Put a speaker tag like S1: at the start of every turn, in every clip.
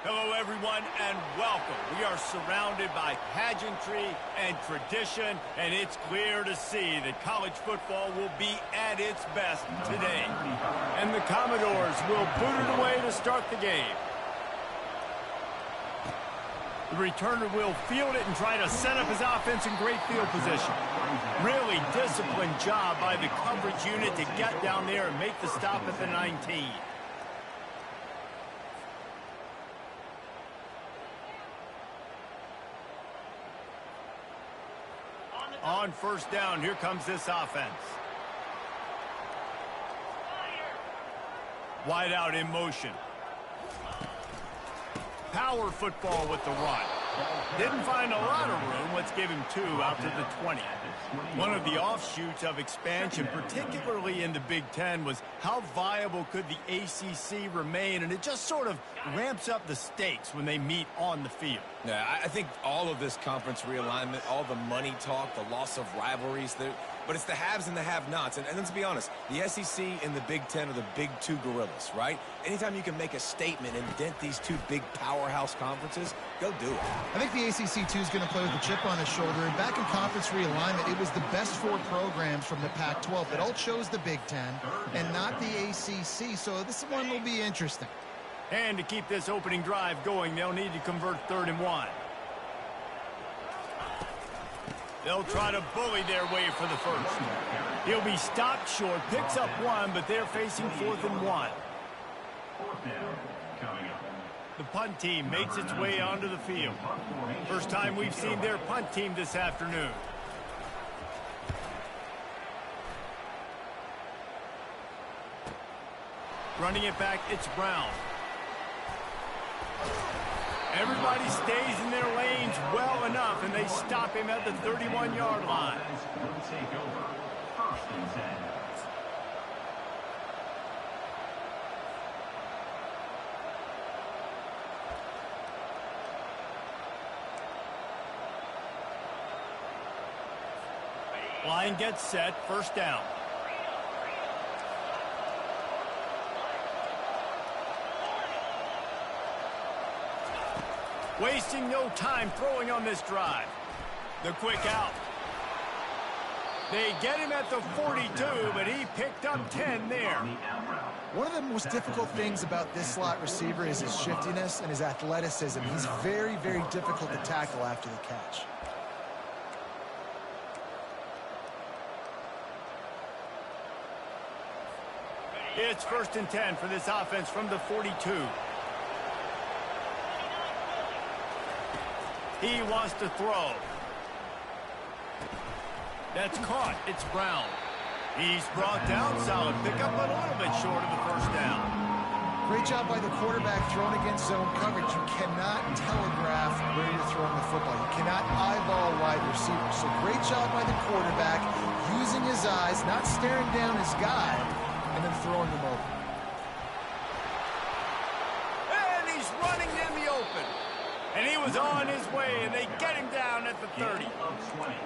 S1: Hello, everyone, and welcome. We are surrounded by pageantry and tradition, and it's clear to see that college football will be at its best today. And the Commodores will boot it away to start the game. The returner will field it and try to set up his offense in great field position. Really disciplined job by the coverage unit to get down there and make the stop at the 19. On first down, here comes this offense. Wide out in motion. Power football with the run. Didn't find a lot of room. Let's give him 2 out to the 20. One of the offshoots of expansion, particularly in the Big Ten, was how viable could the ACC remain, and it just sort of ramps up the stakes when they meet on the field.
S2: Yeah, I think all of this conference realignment, all the money talk, the loss of rivalries, but it's the haves and the have-nots. And let's be honest, the SEC and the Big Ten are the big 2 gorillas, right? Anytime you can make a statement and dent these 2 big powerhouse conferences, go do it.
S3: I think the ACC, too, is going to play with a chip on his shoulder. And back in conference realignment, it was the best 4 programs from the Pac-12 that all chose the Big Ten and not the ACC. So this one will be interesting.
S1: And to keep this opening drive going, they'll need to convert 3rd and 1. They'll try to bully their way for the first. He'll be stopped short, picks up 1, but they're facing 4th and 1. The punt team makes its way onto the field. First time we've seen their punt team this afternoon. Running it back, it's Brown. Everybody stays in their lanes well enough, and they stop him at the 31-yard line. Line gets set, first down. Wasting no time throwing on this drive. The quick out. They get him at the 42, but he picked up 10 there.
S3: One of the most difficult things about this slot receiver is his shiftiness and his athleticism. He's very, very difficult to tackle after the catch.
S1: It's 1st and 10 for this offense from the 42. He wants to throw. That's caught. It's Brown. He's brought down. Solid pickup, but a little bit short of the first down.
S3: Great job by the quarterback throwing against zone coverage. You cannot telegraph where you're throwing the football. You cannot eyeball wide receivers. So great job by the quarterback using his eyes, not staring down his guy, and then throwing them over.
S1: And he's running in the open. And he was on his way, and they get him down at the 30.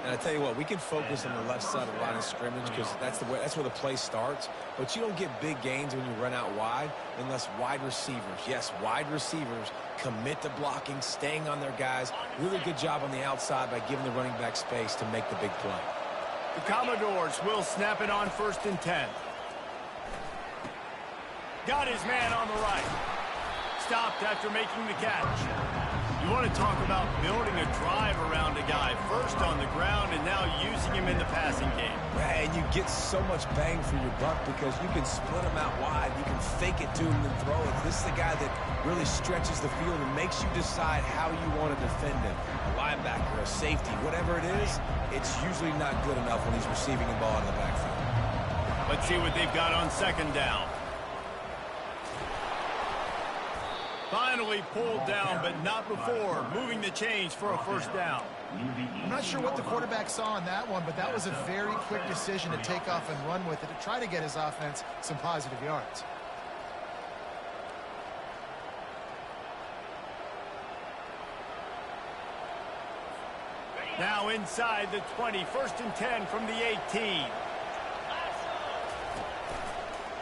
S2: And I tell you what, we can focus on the left side of the line of scrimmage because that's where the play starts. But you don't get big gains when you run out wide unless wide receivers, yes, wide receivers, commit to blocking, staying on their guys. Really good job on the outside by giving the running back space to make the big play.
S1: The Commodores will snap it on 1st and 10. Got his man on the right. Stopped after making the catch. You want to talk about building a drive around a guy, first on the ground and now using him in the passing game.
S2: And you get so much bang for your buck because you can split him out wide, you can fake it to him and throw it. This is the guy that really stretches the field and makes you decide how you want to defend him. A linebacker, a safety, whatever it is, it's usually not good enough when he's receiving the ball in the backfield.
S1: Let's see what they've got on 2nd down. Finally pulled down, but not before moving the chains for a first down.
S3: I'm not sure what the quarterback saw on that one, but that was a very quick decision to take off and run with it to try to get his offense some positive yards.
S1: Now inside the 20, 1st and 10 from the 18.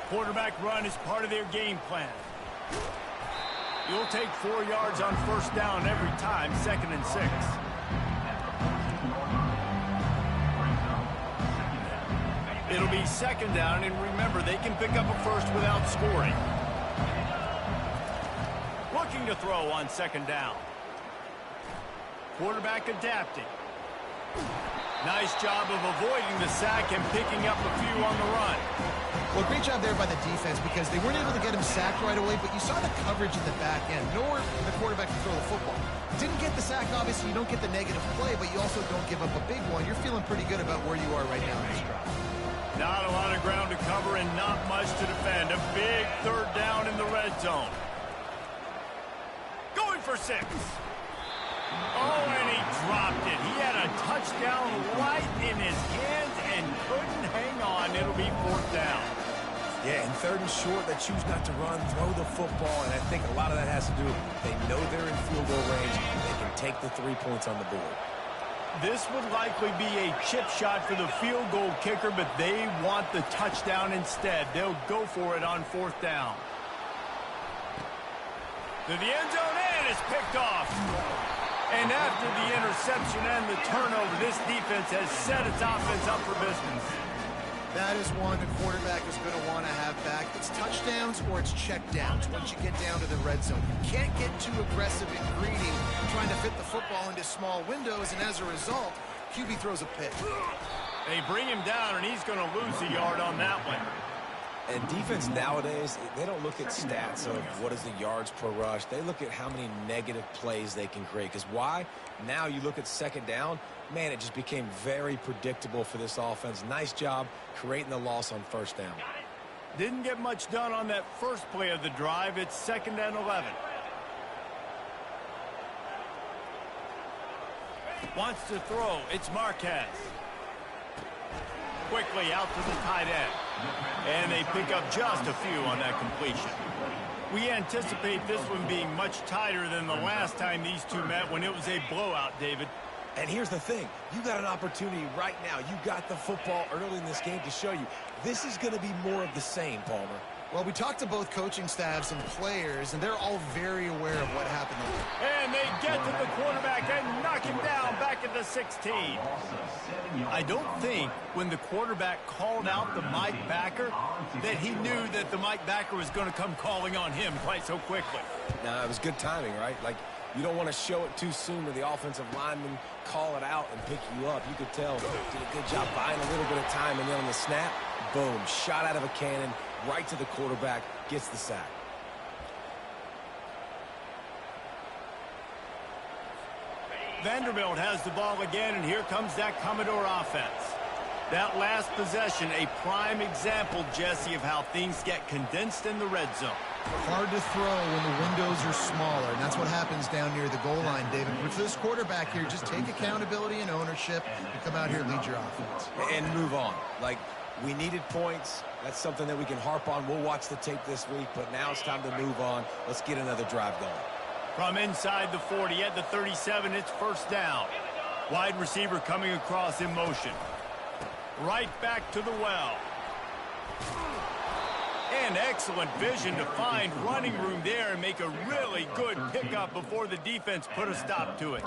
S1: Quarterback run is part of their game plan. You'll take 4 yards on first down every time, 2nd and 6. It'll be 2nd down, and remember, they can pick up a first without scoring. Looking to throw on 2nd down. Quarterback adapting. Nice job of avoiding the sack and picking up a few on the run.
S3: Well, great job there by the defense because they weren't able to get him sacked right away, but you saw the coverage in the back end. Nowhere for the quarterback to throw the football. Didn't get the sack, obviously. You don't get the negative play, but you also don't give up a big one. You're feeling pretty good about where you are right now in this drive.
S1: Not a lot of ground to cover and not much to defend. A big 3rd down in the red zone. Going for 6. Oh, and he dropped it. He had a touchdown right in his hands and couldn't hang on. It'll be 4th down.
S2: Yeah, in 3rd and short, they choose not to run, throw the football, and I think a lot of that has to do with they know they're in field goal range. They can take the 3 points on the board.
S1: This would likely be a chip shot for the field goal kicker, but they want the touchdown instead. They'll go for it on 4th down. To the end zone, and it's picked off. And after the interception and the turnover, this defense has set its offense up for business.
S3: That is one the quarterback is going to want to have back. It's touchdowns or it's checkdowns once you get down to the red zone. You can't get too aggressive and greedy trying to fit the football into small windows, and as a result, QB throws a pick.
S1: They bring him down, and he's going to lose a yard on that one.
S2: And defense nowadays, they don't look at stats of what is the yards per rush. They look at how many negative plays they can create. Because why? Now you look at 2nd down, man, it just became very predictable for this offense. Nice job creating the loss on 1st down.
S1: Didn't get much done on that first play of the drive. It's 2nd and 11. Wants to throw. It's Marquez. Quickly out to the tight end. And they pick up just a few on that completion. We anticipate this one being much tighter than the last time these two met when it was a blowout, David.
S2: And here's the thing. You got an opportunity right now. You got the football early in this game to show you. This is going to be more of the same, Palmer.
S3: Well, we talked to both coaching staffs and players, and they're all very aware of what happened there.
S1: And they get to the quarterback and knock him down back at the 16. I don't think when the quarterback called out the Mike backer that he knew that the Mike backer was going to come calling on him quite so quickly.
S2: No, it was good timing, right? Like, you don't want to show it too soon to the offensive lineman, call it out and pick you up. You could tell, did a good job buying a little bit of time, and then on the snap, boom, shot out of a cannon, right to the quarterback, gets the sack.
S1: Vanderbilt has the ball again, and here comes that Commodore offense. That last possession, a prime example, Jesse, of how things get condensed in the red zone.
S3: Hard to throw when the windows are smaller, and that's what happens down near the goal line, David. But for this quarterback here, just take accountability and ownership and come out here and lead your offense.
S2: And move on. Like, we needed points. That's something that we can harp on. We'll watch the tape this week, but now it's time to move on. Let's get another drive going.
S1: From inside the 40 at the 37, it's 1st down. Wide receiver coming across in motion. Right back to the well. And excellent vision to find running room there and make a really good pickup before the defense put a stop to it.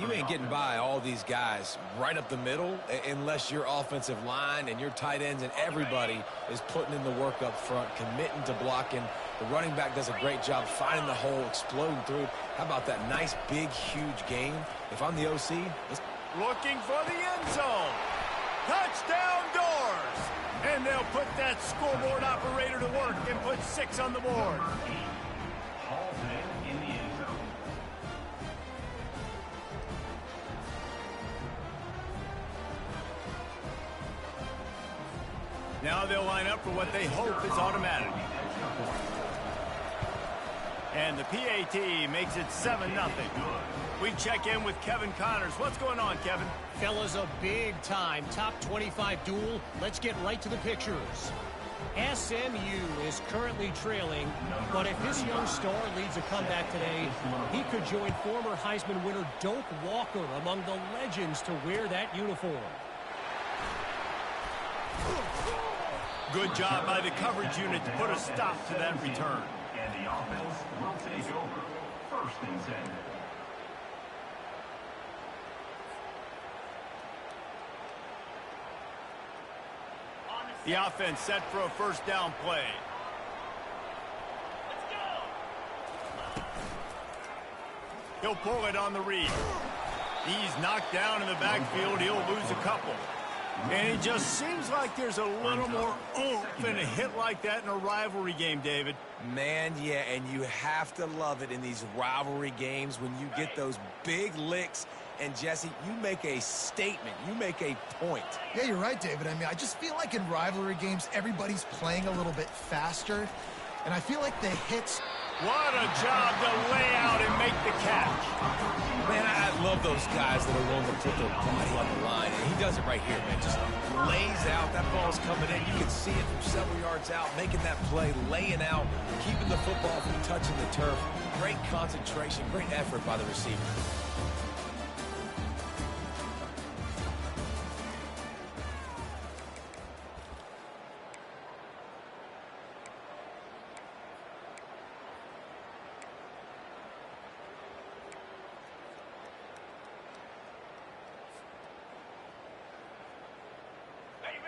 S2: You ain't getting by all these guys right up the middle unless your offensive line and your tight ends and everybody is putting in the work up front, committing to blocking. The running back does a great job finding the hole, exploding through. How about that nice, big, huge gain? If I'm the OC,
S1: looking for the end zone. Touchdown Doors! And they'll put that scoreboard operator to work and put 6 on the board. Now they'll line up for what they hope is automatic. And the PAT makes it 7-0. We check in with Kevin Connors. What's going on, Kevin?
S4: Fellas, a big-time top 25 duel. Let's get right to the pictures. SMU is currently trailing, but if this young star leads a comeback today, he could join former Heisman winner Doak Walker among the legends to wear that uniform.
S1: Good job by the coverage unit to put a stop to that return.
S5: First and 10.
S1: The offense set for a first down play. He'll pull it on the read. He's knocked down in the backfield. He'll lose a couple. And it just seems like there's a little more oomph in a hit like that in a rivalry game, David.
S2: Man, yeah, and you have to love it in these rivalry games when you get those big licks. And, Jesse, you make a statement. You make a point.
S3: Yeah, you're right, David. I mean, I just feel like in rivalry games, everybody's playing a little bit faster. And I feel like the hits...
S1: What a job to lay out and make the catch.
S2: Man, I love those guys that are willing to put their body on the line. And he does it right here, man. Just lays out. That ball's coming in. You can see it from several yards out, making that play, laying out, keeping the football from touching the turf. Great concentration, great effort by the receiver.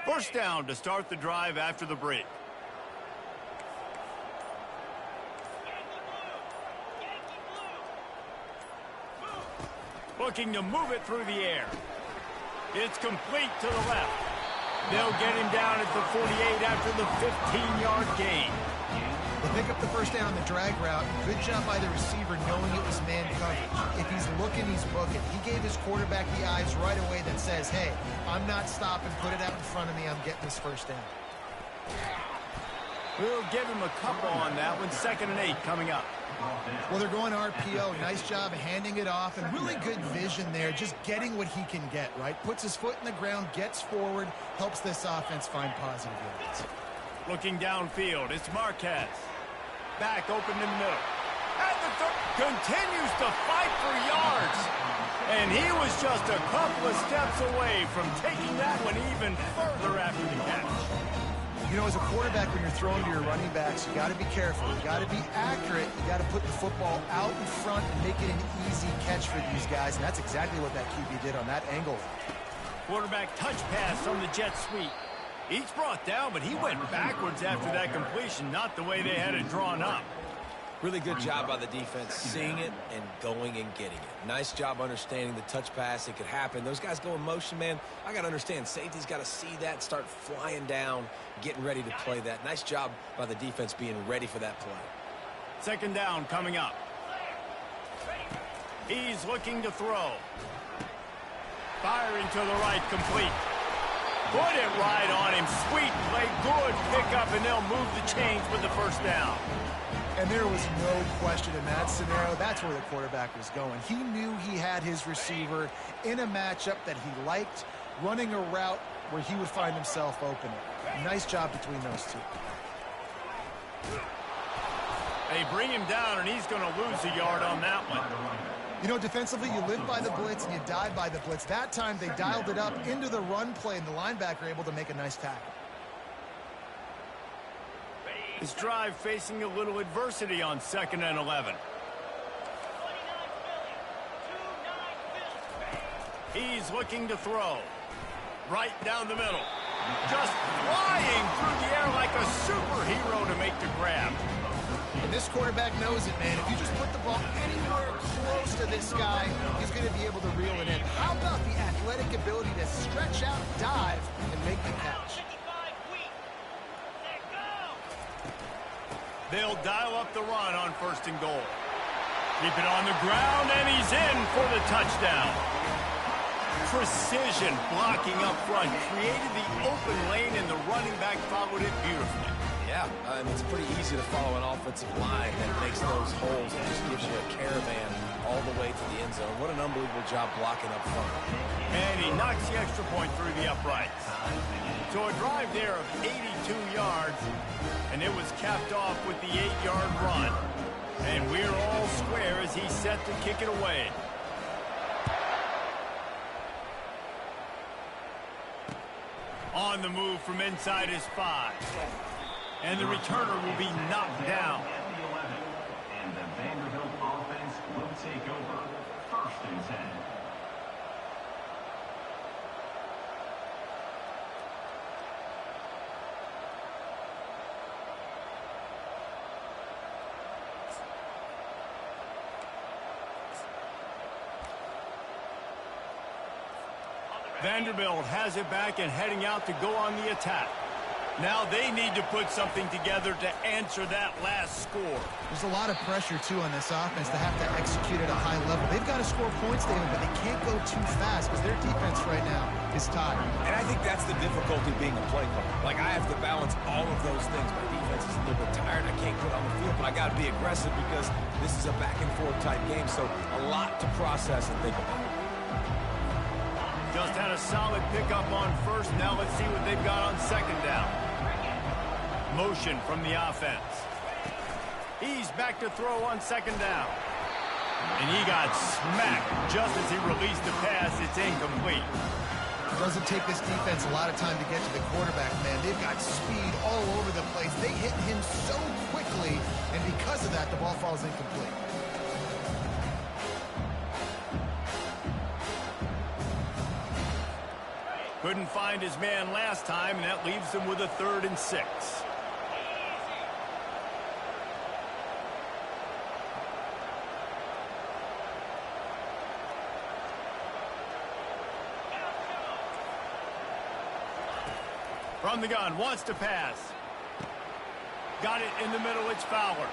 S1: First down to start the drive after the break. Looking to move it through the air. It's complete to the left. They'll get him down at the 48 after the 15-yard gain.
S3: They pick up the first down, the drag route. Good job by the receiver knowing it was man coverage. If he's looking, he's booking. He gave his quarterback the eyes right away that says, hey, I'm not stopping. Put it out in front of me. I'm getting this first down.
S1: We'll give him a couple on that one. 2nd and 8 coming up.
S3: Well, they're going RPO. Nice job handing it off, and really good vision there, just getting what he can get, right? Puts his foot in the ground, gets forward, helps this offense find positive yards.
S1: Looking downfield, it's Marquez. Back open in the middle. At the continues to fight for yards. And he was just a couple of steps away from taking that one even further after the catch.
S3: You know, as a quarterback, when you're throwing to your running backs, you got to be careful. You got to be accurate. You got to put the football out in front and make it an easy catch for these guys. And that's exactly what that QB did on that angle.
S1: Quarterback touch pass on the jet sweep. Each brought down, but he went backwards after that completion, not the way they had it drawn up.
S2: Really good job by the defense seeing it and going and getting it. Nice job understanding the touch pass. It could happen. Those guys go in motion, man. I got to understand. Safety's got to see that, start flying down, getting ready to play that. Nice job by the defense being ready for that play.
S1: 2nd down coming up. He's looking to throw. Firing to the right, complete. Put it right on him. Sweet play, good pickup, and they'll move the chains with the first down.
S3: And there was no question in that scenario. That's where the quarterback was going. He knew he had his receiver in a matchup that he liked, running a route where he would find himself open. Nice job between those two.
S1: They bring him down, and he's going to lose a yard on that one.
S3: You know, defensively, you live by the blitz and you die by the blitz. That time, they dialed it up into the run play, and the linebacker able to make a nice tackle.
S1: His drive facing a little adversity on 2nd and 11. He's looking to throw. Right down the middle. Just flying through the air like a superhero to make the grab.
S3: And this quarterback knows it, man. If you just put the ball anywhere close to this guy, he's going to be able to reel it in. How about the athletic ability to stretch out, dive, and make the catch?
S1: They'll dial up the run on 1st and goal. Keep it on the ground, and he's in for the touchdown. Precision blocking up front created the open lane, and the running back followed it beautifully.
S2: Yeah, it's pretty easy to follow an offensive line that makes those holes and just gives you a caravan all the way to the end zone. What an unbelievable job blocking up front.
S1: And he knocks the extra point through the uprights. So a drive there of 82 yards, and it was capped off with the 8-yard run. And we're all square as he's set to kick it away. On the move from inside his 5. And the returner will be knocked down.
S5: And the Vanderbilt
S1: Vanderbilt has it back and heading out to go on the attack. Now they need to put something together to answer that last score.
S3: There's a lot of pressure, too, on this offense to have to execute at a high level. They've got to score points, David, but they can't go too fast because their defense right now is tired.
S2: And I think that's the difficulty being a play caller. Like, I have to balance all of those things. My defense is a little bit tired. I can't get on the field, but I got to be aggressive because this is a back-and-forth type game, so a lot to process and think about.
S1: Just had a solid pickup on first. Now let's see what they've got on second down. Motion from the offense. He's back to throw on second down. And he got smacked just as he released the pass. It's incomplete.
S3: It doesn't take this defense a lot of time to get to the quarterback, man. They've got speed all over the place. They hit him so quickly, and because of that, the ball falls incomplete.
S1: Couldn't find his man last time, and that leaves him with a 3rd and 6. From the gun, wants to pass. Got it in the middle, it's Fowler.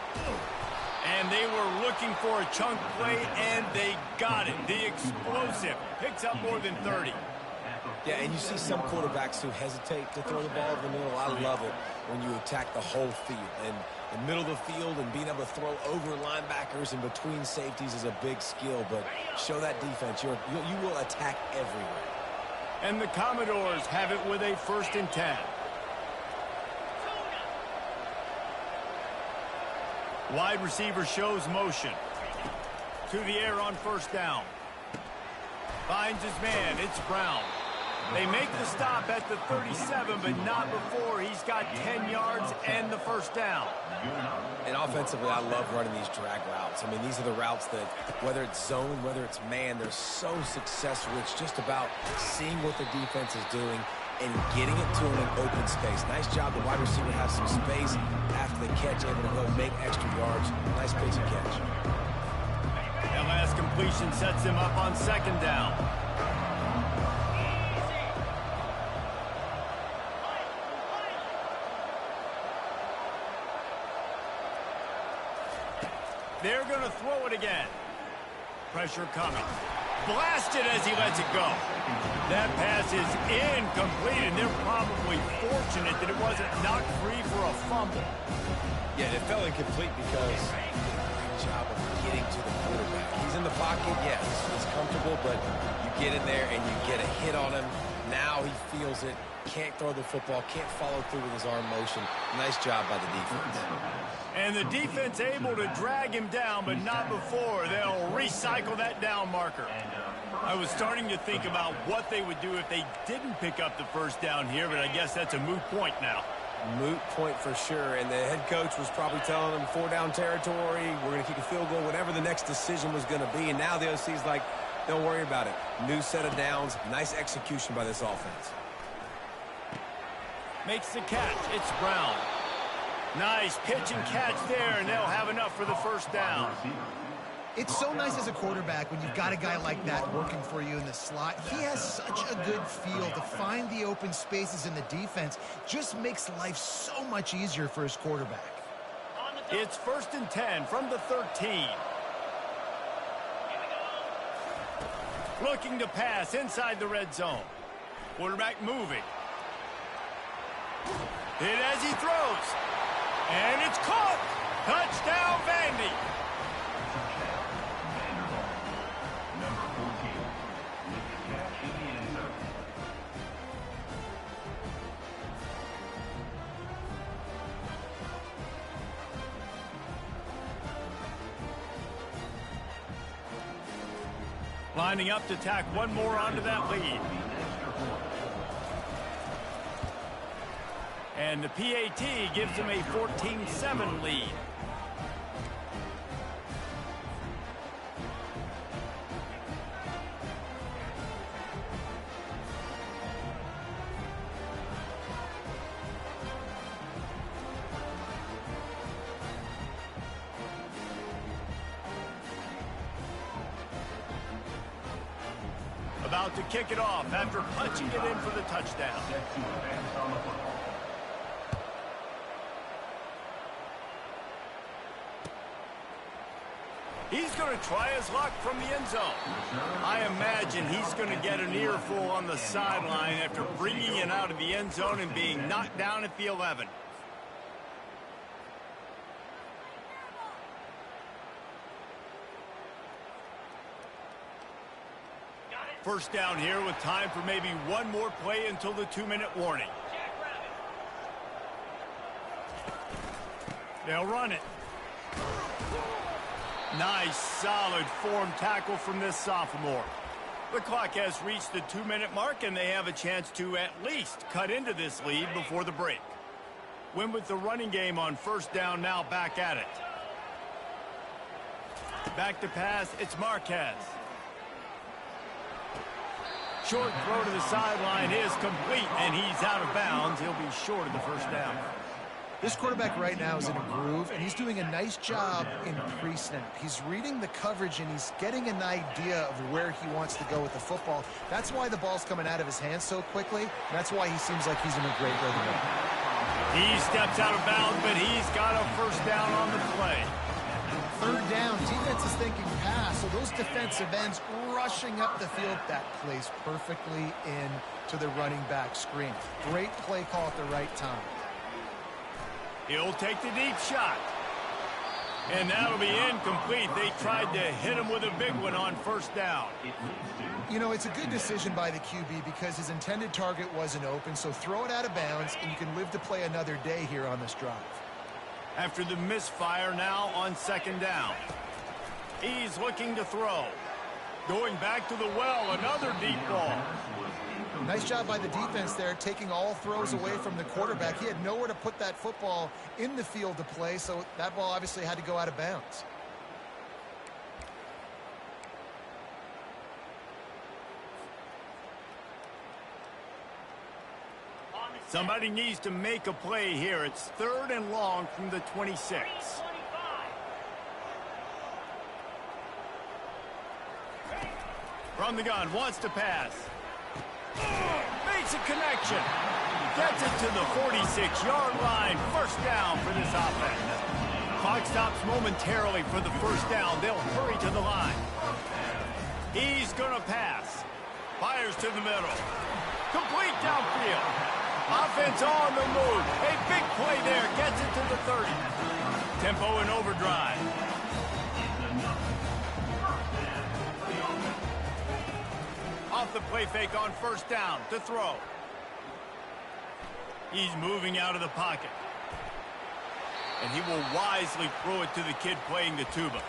S1: And they were looking for a chunk play, and they got it. The explosive picks up more than 30.
S2: Yeah, and you see some quarterbacks who hesitate to throw the ball over the middle. I love it when you attack the whole field. And the middle of the field and being able to throw over linebackers and between safeties is a big skill. But show that defense. You will attack everywhere.
S1: And the Commodores have it with a 1st and 10. Wide receiver shows motion. To the air on 1st down. Finds his man. It's Brown. They make the stop at the 37, but not before he's got 10 yards and the 1st down.
S2: And offensively, I love running these drag routes. I mean, these are the routes that, whether it's zone, whether it's man, they're so successful. It's just about seeing what the defense is doing and getting it to him in open space. Nice job. The wide receiver has some space after the catch, able to go make extra yards. Nice pitch and catch.
S1: That last completion sets him up on 2nd down. They're going to throw it again. Pressure coming. Blasted as he lets it go. That pass is incomplete, and they're probably fortunate that it wasn't knocked free for a fumble.
S2: Yeah, it fell incomplete because great job of getting to the quarterback. He's in the pocket, yes, he's comfortable, but you get in there and you get a hit on him. Now he feels it, can't throw the football, can't follow through with his arm motion. Nice job by the defense.
S1: And the defense able to drag him down, but not before. They'll recycle that down marker. I was starting to think about what they would do if they didn't pick up the 1st down here, but I guess that's a moot point now.
S2: Moot point for sure, and the head coach was probably telling them 4-down territory, we're going to kick a field goal, whatever the next decision was going to be, and now the OC's like, don't worry about it. New set of downs, nice execution by this offense.
S1: Makes the catch, it's Brown. Nice pitch and catch there, and they'll have enough for the 1st down.
S3: It's so nice as a quarterback when you've got a guy like that working for you in the slot. He has such a good feel to find the open spaces in the defense. Just makes life so much easier for his quarterback.
S1: It's 1st and 10 from the 13. Looking to pass inside the red zone. Quarterback moving. Hit as he throws. And it's caught. Touchdown, Vandy. Lining up to tack one more onto that lead. And the PAT gives them a 14-7 lead. About to kick it off after punching it in for the touchdown. He's going to try his luck from the end zone. I imagine he's going to get an earful on the sideline after bringing it out of the end zone and being knocked down at the 11. First down here with time for maybe one more play until the 2-minute warning. They'll run it. Nice, solid form tackle from this sophomore. The clock has reached the 2-minute mark, and they have a chance to at least cut into this lead before the break. Win with the running game on first down, now back at it. Back to pass, it's Marquez. Short throw to the sideline is complete, and he's out of bounds. He'll be short of the first down.
S3: This quarterback right now is in a groove, and he's doing a nice job in pre-snap. He's reading the coverage, and he's getting an idea of where he wants to go with the football. That's why the ball's coming out of his hands so quickly, and that's why he seems like he's in a great rhythm.
S1: He steps out of bounds, but he's got a first down on the play.
S3: Third down, defense is thinking pass, so those defensive ends rushing up the field. That plays perfectly in to the running back screen. Great play call at the right time.
S1: He'll take the deep shot. And that'll be incomplete. They tried to hit him with a big one on first down.
S3: You know, it's a good decision by the QB because his intended target wasn't open, so throw it out of bounds, and you can live to play another day here on this drive.
S1: After the misfire, now on second down. He's looking to throw. Going back to the well, another deep ball.
S3: Nice job by the defense there, taking all throws away from the quarterback. He had nowhere to put that football in the field to play, so that ball obviously had to go out of bounds.
S1: Somebody needs to make a play here. It's third and long from the 26. From the gun, wants to pass. Makes a connection. Gets it to the 46-yard line. First down for this offense. Clock stops momentarily for the first down. They'll hurry to the line. He's going to pass. Fires to the middle. Complete downfield. Offense on the move. A big play there. Gets it to the 30. Tempo in overdrive. Off the play fake on first down to throw. He's moving out of the pocket. And he will wisely throw it to the kid playing the tuba.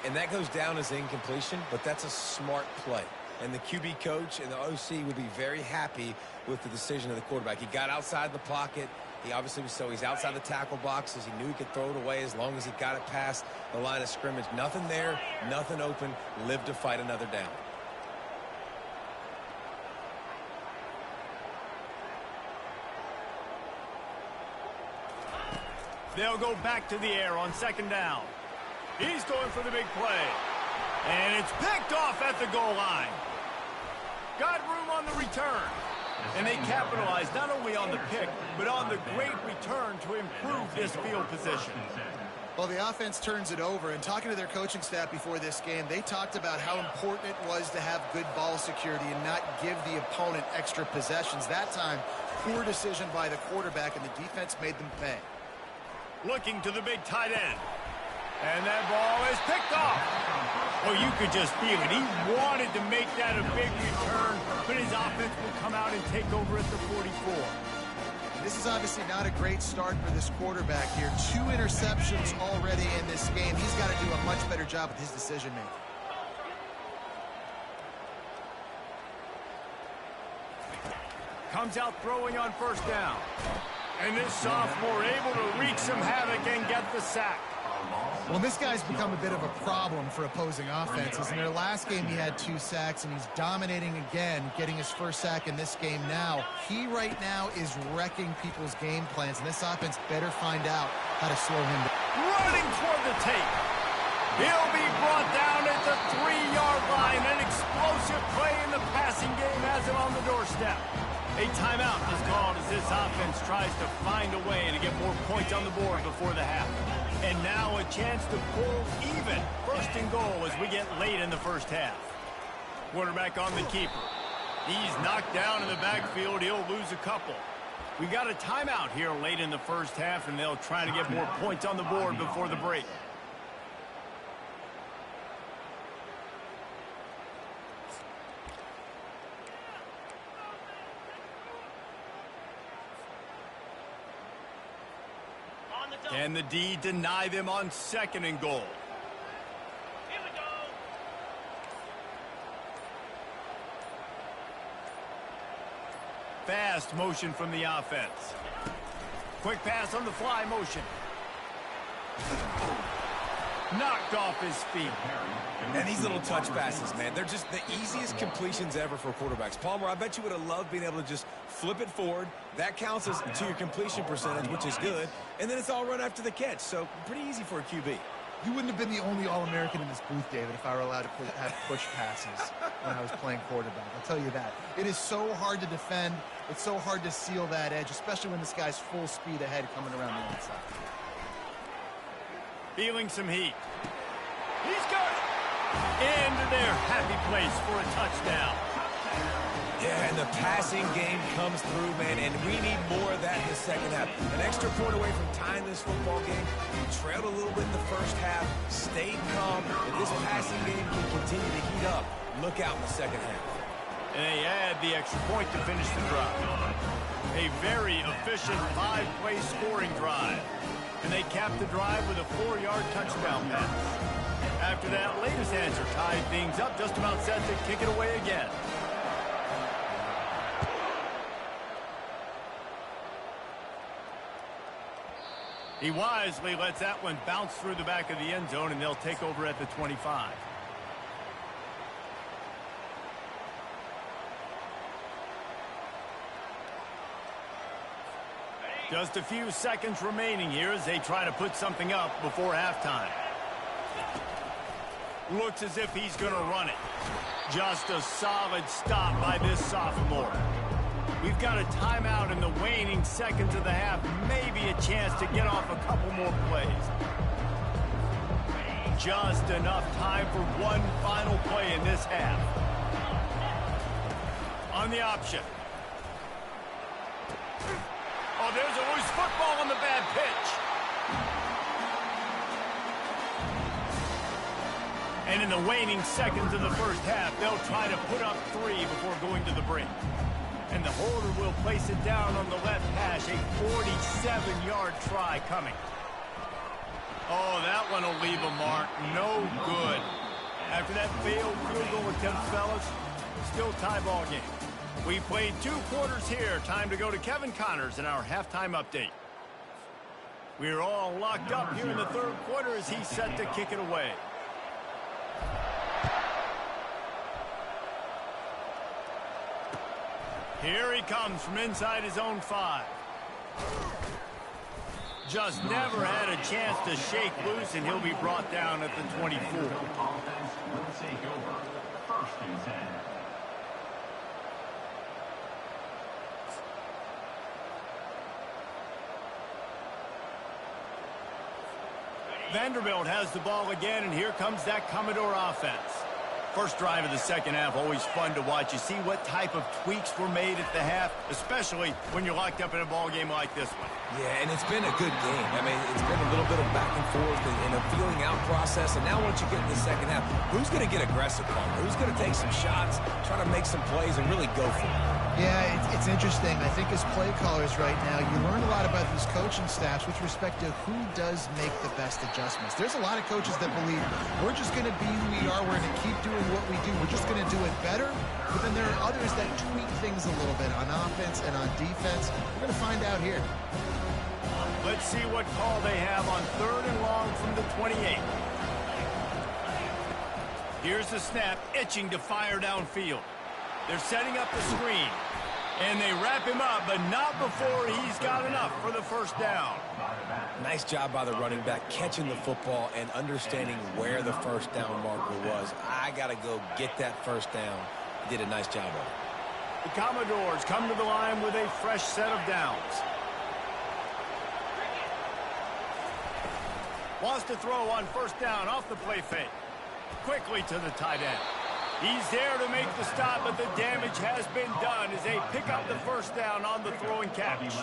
S2: And that goes down as incompletion, but that's a smart play. And the QB coach and the OC would be very happy with the decision of the quarterback. He got outside the pocket. He obviously was he's outside the tackle boxes. He knew he could throw it away as long as he got it past the line of scrimmage. Nothing there, nothing open. Live to fight another down.
S1: They'll go back to the air on second down. He's going for the big play. And it's picked off at the goal line. Got room on the return. And they capitalized not only on the pick, but on the great return to improve this field position.
S3: Well, the offense turns it over, and talking to their coaching staff before this game, they talked about how important it was to have good ball security and not give the opponent extra possessions. That time, poor decision by the quarterback, and the defense made them pay.
S1: Looking to the big tight end. And that ball is picked off. Oh, you could just feel it. He wanted to make that a big return, but his offense will come out and take over at the 44.
S3: This is obviously not a great start for this quarterback here. 2 interceptions already in this game. He's got to do a much better job with his decision-making.
S1: Comes out throwing on first down. And this sophomore able to wreak some havoc and get the sack.
S3: Well, this guy's become a bit of a problem for opposing offenses. In their last game, he had 2 sacks, and he's dominating again, getting his first sack in this game now. He right now is wrecking people's game plans, and this offense better find out how to slow him down.
S1: Running toward the tape. He'll be brought down at the 3-yard line. An explosive explosive play in the passing game has him on the doorstep. A timeout is called as this offense tries to find a way to get more points on the board before the half. And now a chance to pull even. First and goal as we get late in the first half. Quarterback on the keeper. He's knocked down in the backfield. He'll lose a couple. We got a timeout here late in the first half, and they'll try to get more points on the board before the break. Can the D deny them on second and goal?
S5: Here we go.
S1: Fast motion from the offense. Quick pass on the fly motion. Knocked off his feet.
S2: And these little touch passes, man, they're just the easiest completions ever for quarterbacks. Palmer, I bet you would have loved being able to just flip it forward. That counts as to your completion percentage, which is good. And then it's all run after the catch. So pretty easy for a QB.
S3: You wouldn't have been the only All-American in this booth, David, if I were allowed to have push passes when I was playing quarterback. I'll tell you that. It is so hard to defend. It's so hard to seal that edge, especially when this guy's full speed ahead coming around the outside.
S1: Feeling some heat. He's got it. Into their happy place for a touchdown.
S2: Yeah, and the passing game comes through, man, and we need more of that in the second half. An extra point away from tying this football game. We trailed a little bit in the first half, stayed calm, and this passing game can continue to heat up. Look out in the second half.
S1: And they add the extra point to finish the drive. A very efficient 5-play scoring drive. And they cap the drive with a 4-yard touchdown pass. After that latest answer tied things up, just about set to kick it away again. He wisely lets that one bounce through the back of the end zone, and they'll take over at the 25. Just a few seconds remaining here as they try to put something up before halftime. Looks as if he's going to run it. Just a solid stop by this sophomore. We've got a timeout in the waning seconds of the half. Maybe a chance to get off a couple more plays. Just enough time for one final play in this half. On the option. Oh, there's a loose football on the bad pitch. And in the waning seconds of the first half, they'll try to put up 3 before going to the break. And the holder will place it down on the left hash. A 47-yard try coming. Oh, that one will leave a mark. No good. After that failed field goal attempt, fellas, still tie ball game. We played 2 quarters here. Time to go to Kevin Connors in our halftime update. We're all locked up here in the third quarter as he's set to kick it away. Here he comes from inside his own 5. Just never had a chance to shake loose, and he'll be brought down at the 24. Vanderbilt has the ball again, and here comes that Commodore offense. First drive of the second half, always fun to watch. You see what type of tweaks were made at the half, especially when you're locked up in a ball game like this one.
S2: Yeah, and it's been a good game. I mean, it's been a little bit of back and forth and a feeling out process. And now once you get in the second half, who's going to get aggressive, Palmer? Who's going to take some shots, try to make some plays, and really go for it?
S3: Yeah, it's interesting. I think as play callers right now, you learn a lot about these coaching staffs with respect to who does make the best adjustments. There's a lot of coaches that believe we're just going to be who we are. We're going to keep doing what we do. We're just going to do it better. But then there are others that tweak things a little bit on offense and on defense. We're going to find out here.
S1: Let's see what call they have on 3rd and long from the 28. Here's the snap, itching to fire downfield. They're setting up the screen. And they wrap him up, but not before he's got enough for the first down.
S2: Nice job by the running back, catching the football and understanding where the first down marker was. I got to go get that first down. He did a nice job of it.
S1: The Commodores come to the line with a fresh set of downs. Wants to throw on first down off the play fake. Quickly to the tight end. He's there to make the stop, but the damage has been done as they pick up the first down on the throw and catch.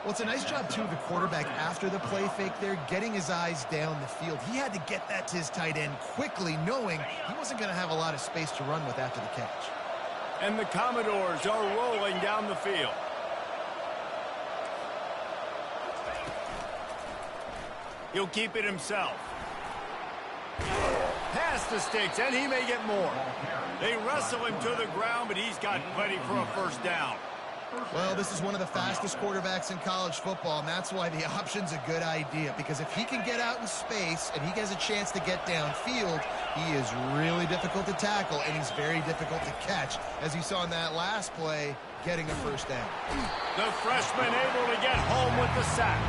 S3: Well, it's a nice job, too, of the quarterback after the play fake there, getting his eyes down the field. He had to get that to his tight end quickly, knowing he wasn't going to have a lot of space to run with after the catch.
S1: And the Commodores are rolling down the field. He'll keep it himself. Past the sticks, and he may get more. They wrestle him to the ground, but he's got plenty for a first down.
S3: Well, this is one of the fastest quarterbacks in college football, and that's why the option's a good idea, because if he can get out in space and he gets a chance to get downfield, he is really difficult to tackle, and he's very difficult to catch, as you saw in that last play, getting a first down.
S1: The freshman able to get home with the sack.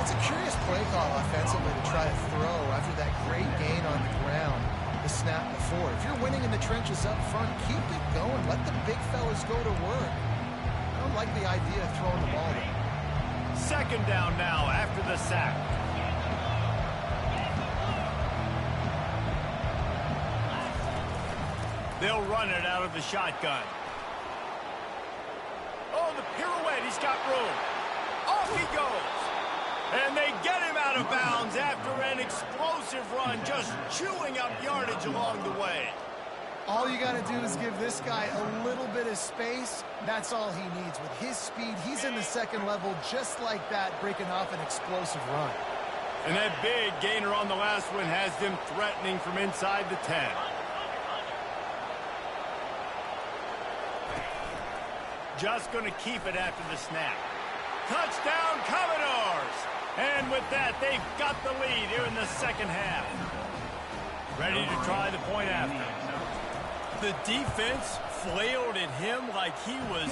S3: It's a curious play call offensively to try to throw after that great gain on the ground the snap before. If you're winning in the trenches up front, keep it going. Let the big fellas go to work. I don't like the idea of throwing the ball there.
S1: Second down now after the sack. They'll run it out of the shotgun. Oh, the pirouette. He's got room. Off he goes. And they get him out of bounds after an explosive run, just chewing up yardage along the way.
S3: All you got to do is give this guy a little bit of space. That's all he needs. With his speed, he's in the second level just like that, breaking off an explosive run.
S1: And that big gainer on the last one has them threatening from inside the 10. Just going to keep it after the snap. Touchdown, Commodores! And with that, they've got the lead here in the second half. Ready to try the point after. The defense flailed at him like he was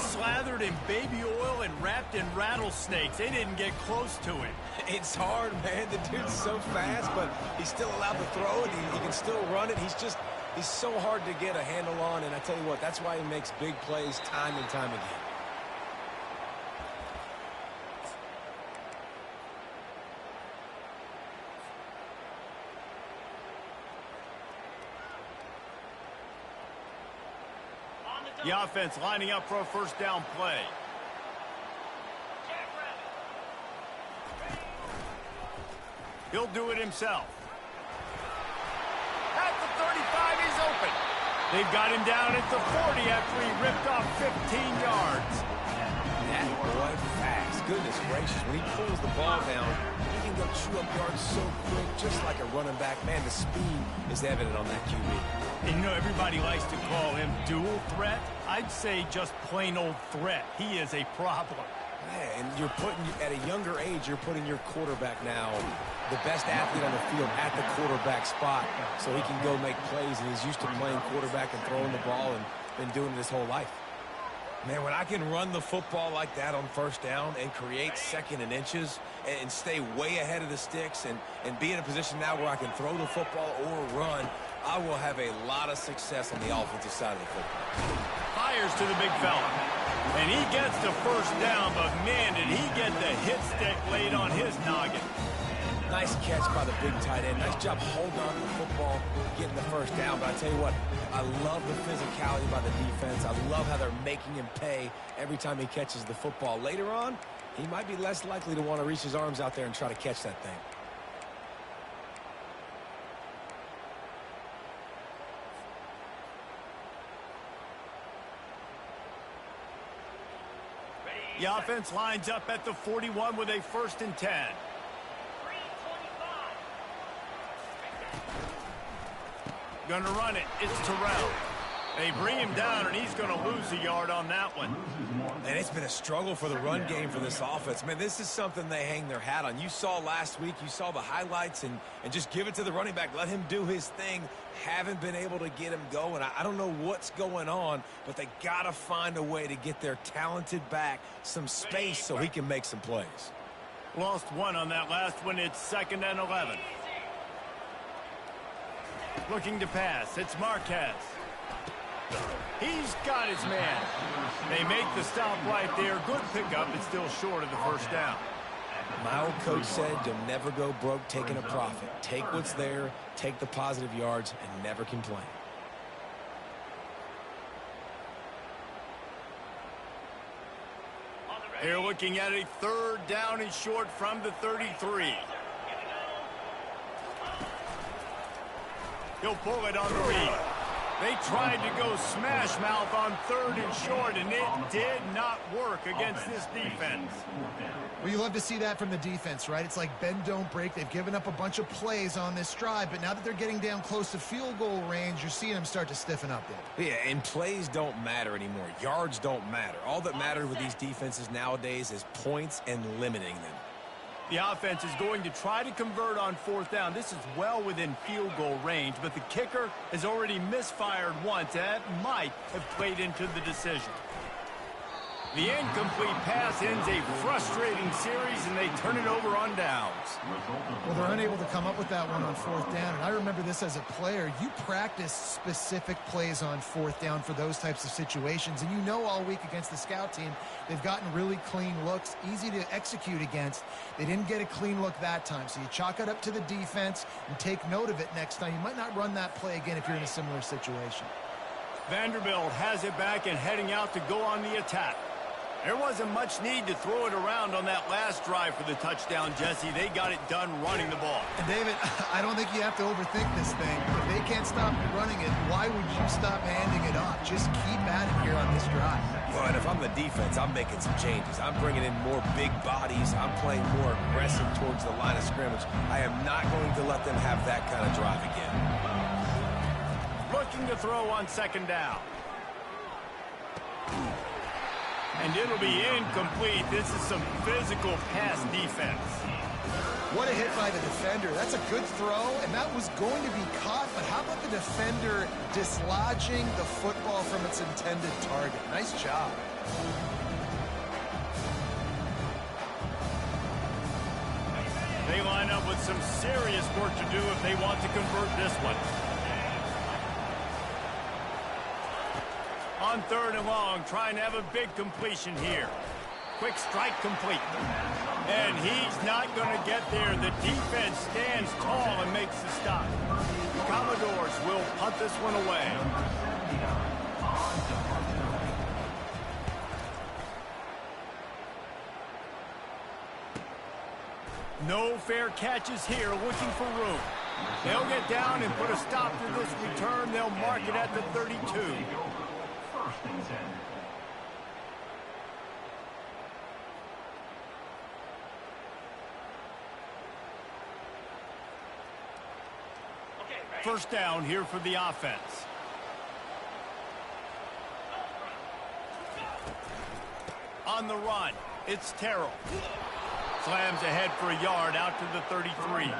S1: slathered in baby oil and wrapped in rattlesnakes. They didn't get close to him.
S2: It's hard, man. The dude's so fast, but he's still allowed to throw it. He can still run it. He's so hard to get a handle on, and I tell you what, that's why he makes big plays time and time again.
S1: The offense lining up for a first down play. He'll do it himself. At the 35, he's open. They've got him down at the 40 after he ripped off 15 yards.
S2: That boy fast. Goodness gracious. When he pulls the ball down, he can go chew up yards so quick, just like a running back. Man, the speed is evident on that QB.
S1: And you know, everybody likes to call him dual threat. I'd say just plain old threat. He is a problem.
S2: Man, and you're putting, at a younger age, you're putting your quarterback now, the best athlete on the field, at the quarterback spot, so he can go make plays, and he's used to playing quarterback and throwing the ball and been doing it his whole life. Man, when I can run the football like that on first down and create second and inches and stay way ahead of the sticks and be in a position now where I can throw the football or run, I will have a lot of success on the offensive side of the football.
S1: Fires to the big fella. And he gets the first down, but man, did he get the hit stick laid on his noggin.
S2: Nice catch by the big tight end. Nice job holding on to the football, getting the first down. But I tell you what, I love the physicality by the defense. I love how they're making him pay every time he catches the football. Later on, he might be less likely to want to reach his arms out there and try to catch that thing.
S1: The offense lines up at the 41 with a 1st and 10. Going to run it. It's Terrell. They bring him down, and he's going to lose a yard on that one.
S2: And it's been a struggle for the run game for this offense. Man, this is something they hang their hat on. You saw last week, you saw the highlights, and just give it to the running back. Let him do his thing. Haven't been able to get him going. I don't know what's going on, but they got to find a way to get their talented back some space so he can make some plays.
S1: Lost one on that last one. It's 2nd and 11. Looking to pass. It's Marquez. He's got his man. They make the stop right there. Good pickup, but still short of the first down.
S2: My old coach said you'll never go broke taking a profit. Take what's there, take the positive yards, and never complain.
S1: They're looking at a 3rd down and short from the 33. He'll pull it on the read. They tried to go smash mouth on 3rd and short, and it did not work against this defense.
S3: Well, you love to see that from the defense, right? It's like bend, don't break. They've given up a bunch of plays on this drive, but now that they're getting down close to field goal range, you're seeing them start to stiffen up there.
S2: Yeah, and plays don't matter anymore. Yards don't matter. All that matters with these defenses nowadays is points and limiting them.
S1: The offense is going to try to convert on 4th down. This is well within field goal range, but the kicker has already misfired once. That might have played into the decision. The incomplete pass ends a frustrating series, and they turn it over on downs.
S3: Well, they're unable to come up with that one on 4th down, and I remember this as a player. You practice specific plays on 4th down for those types of situations, and you know all week against the scout team, they've gotten really clean looks, easy to execute against. They didn't get a clean look that time, so you chalk it up to the defense and take note of it next time. You might not run that play again if you're in a similar situation.
S1: Vanderbilt has it back and heading out to go on the attack. There wasn't much need to throw it around on that last drive for the touchdown, Jesse. They got it done running the ball.
S3: And David, I don't think you have to overthink this thing. If they can't stop running it, why would you stop handing it off? Just keep at it here on this drive.
S2: Well, and if I'm the defense, I'm making some changes. I'm bringing in more big bodies. I'm playing more aggressive towards the line of scrimmage. I am not going to let them have that kind of drive again.
S1: Looking to throw on 2nd down. And it'll be incomplete. This is some physical pass defense.
S3: What a hit by the defender. That's a good throw, and that was going to be caught, but how about the defender dislodging the football from its intended target? Nice job.
S1: They line up with some serious work to do if they want to convert this one. On 3rd and long, trying to have a big completion here. Quick strike complete. And he's not going to get there. The defense stands tall and makes the stop. The Commodores will punt this one away. No fair catches here, looking for room. They'll get down and put a stop to this return. They'll mark it at the 32. First down here for the offense. On the run, it's Terrell. Slams ahead for a yard out to the 33.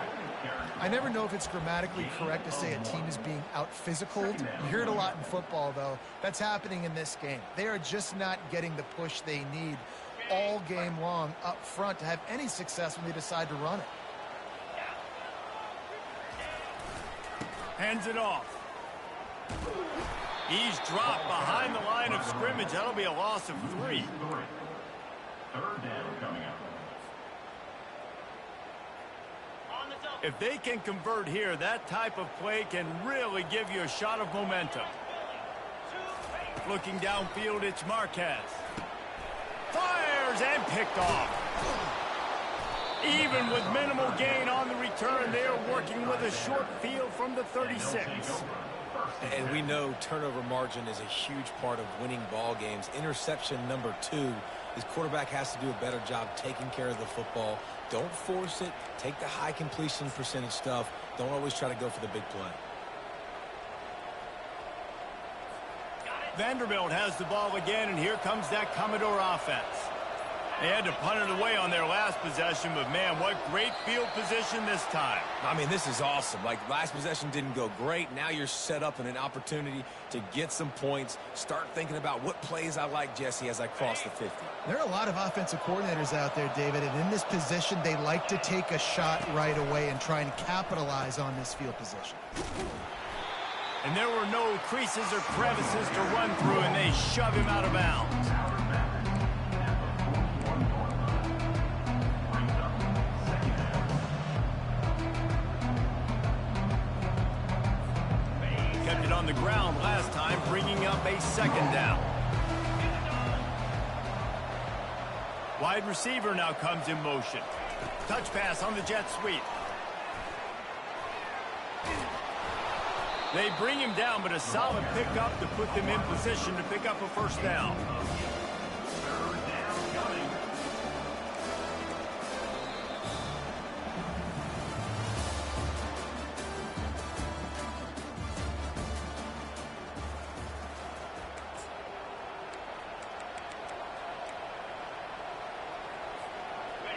S3: I never know if it's grammatically correct to say a team is being out-physicaled. You hear it a lot in football, though. That's happening in this game. They are just not getting the push they need all game long up front to have any success when they decide to run it.
S1: Hands it off. He's dropped behind the line of scrimmage. That'll be a loss of 3.
S5: 3rd down coming up.
S1: If they can convert here, that type of play can really give you a shot of momentum. Looking downfield, it's Marquez. Fires and picked off. Even with minimal gain on the return, they are working with a short field from the 36.
S2: And we know turnover margin is a huge part of winning ball games. Interception number 2. His quarterback has to do a better job taking care of the football. Don't force it. Take the high completion percentage stuff. Don't always try to go for the big play.
S1: Vanderbilt has the ball again, and here comes that Commodore offense. They had to punt it away on their last possession, but man, what great field position this time.
S2: I mean, this is awesome. Like, last possession didn't go great. Now you're set up in an opportunity to get some points. Start thinking about what plays I like, Jesse, as I cross the 50.
S3: There are a lot of offensive coordinators out there, David, and in this position, they like to take a shot right away and try and capitalize on this field position.
S1: And there were no creases or crevices to run through, and they shove him out of bounds. Kept it on the ground last time, bringing up a second down. Wide receiver now comes in motion. Touch pass on the jet sweep. They bring him down, but a solid pickup to put them in position to pick up a first down.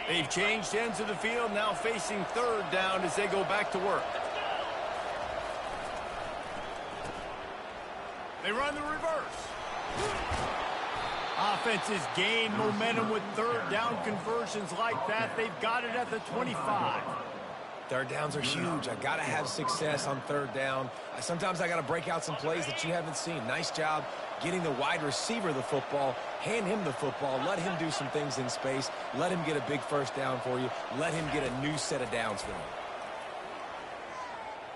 S1: They've changed ends of the field, now facing third down as they go back to work. They run the reverse. Offenses gain momentum with third down conversions like that. They've got it at the 25.
S2: Third downs are huge. I got to have success on third down. Sometimes I got to break out some plays that you haven't seen. Nice job getting the wide receiver the football. Hand him the football. Let him do some things in space. Let him get a big first down for you. Let him get a new set of downs for you.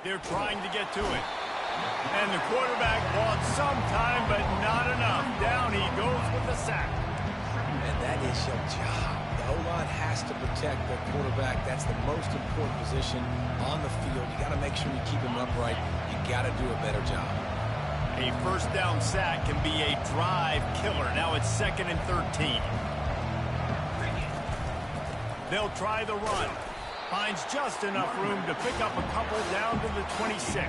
S1: They're trying to get to it. And the quarterback bought some time, but not enough. Down he goes with the sack.
S2: And that is your job. The O-line has to protect their quarterback. That's the most important position on the field. You got to make sure you keep him upright. You got to do a better job.
S1: A first down sack can be a drive killer. Now it's 2nd and 13. They'll try the run. Finds just enough room to pick up a couple down to the 26.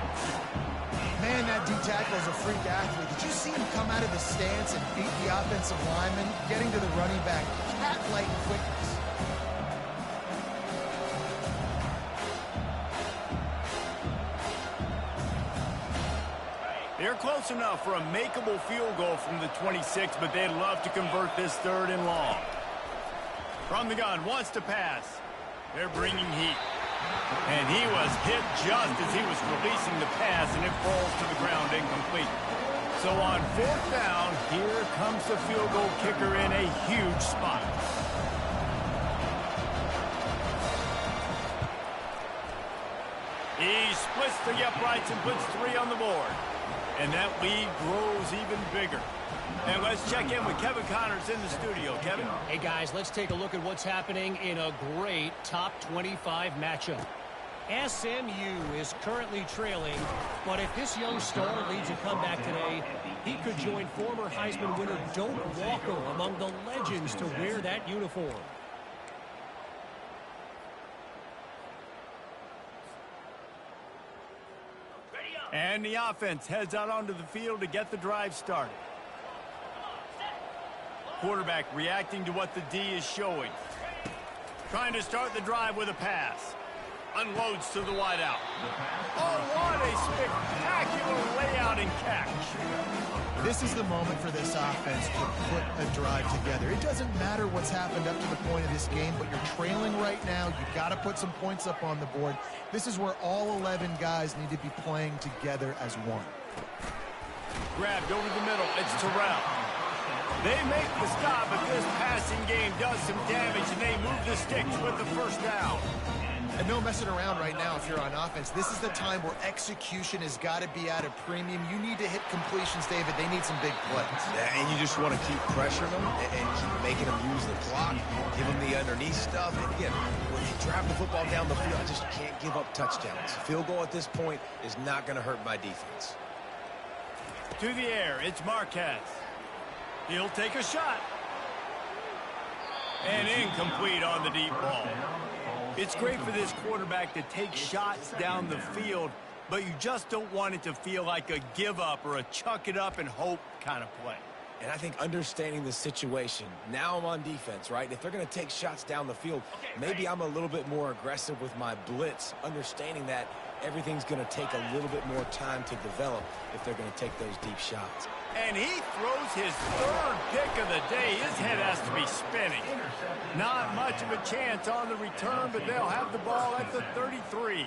S3: Man, that D-tackle is a freak athlete. Did you see him come out of the stance and beat the offensive lineman, getting to the running back? Cat-like quickness.
S1: They're close enough for a makeable field goal from the 26, but they'd love to convert this 3rd and long. From the gun, wants to pass. They're bringing heat. And he was hit just as he was releasing the pass, and it falls to the ground incomplete. So on 4th down, here comes the field goal kicker in a huge spot. He splits the uprights and puts 3 on the board. And that lead grows even bigger. And let's check in with Kevin Connors in the studio. Kevin?
S4: Hey, guys, let's take a look at what's happening in a great top 25 matchup. SMU is currently trailing, but if this young star leads a comeback today, he could join former Heisman winner Doak Walker among the legends to wear that uniform.
S1: And the offense heads out onto the field to get the drive started. Quarterback reacting to what the D is showing. Trying to start the drive with a pass. Unloads to the wideout. Oh, what a spectacular layout and catch.
S3: This is the moment for this offense to put a drive together. It doesn't matter what's happened up to the point of this game, but you're trailing right now. You've got to put some points up on the board. This is where all 11 guys need to be playing together as one.
S1: Grabbed over the middle. It's Terrell. They make the stop, but this passing game does some damage, and they move the sticks with the first down.
S3: And no messing around right now if you're on offense. This is the time where execution has got to be at a premium. You need to hit completions, David. They need some big plays.
S2: Yeah, and you just want to keep pressuring them and keep making them use the clock, give them the underneath stuff. And again, when they drive the football down the field, I just can't give up touchdowns. Field goal at this point is not going to hurt my defense.
S1: To the air, it's Marquez. He'll take a shot. And incomplete on the deep ball. It's great for this quarterback to take shots down the field, but you just don't want it to feel like a give up or a chuck it up and hope kind of play.
S2: And I think understanding the situation, now I'm on defense, right? If they're going to take shots down the field, maybe I'm a little bit more aggressive with my blitz, understanding that everything's going to take a little bit more time to develop if they're going to take those deep shots.
S1: And he throws his third pick of the day. His head has to be spinning. Not much of a chance on the return, but they'll have the ball at the 33.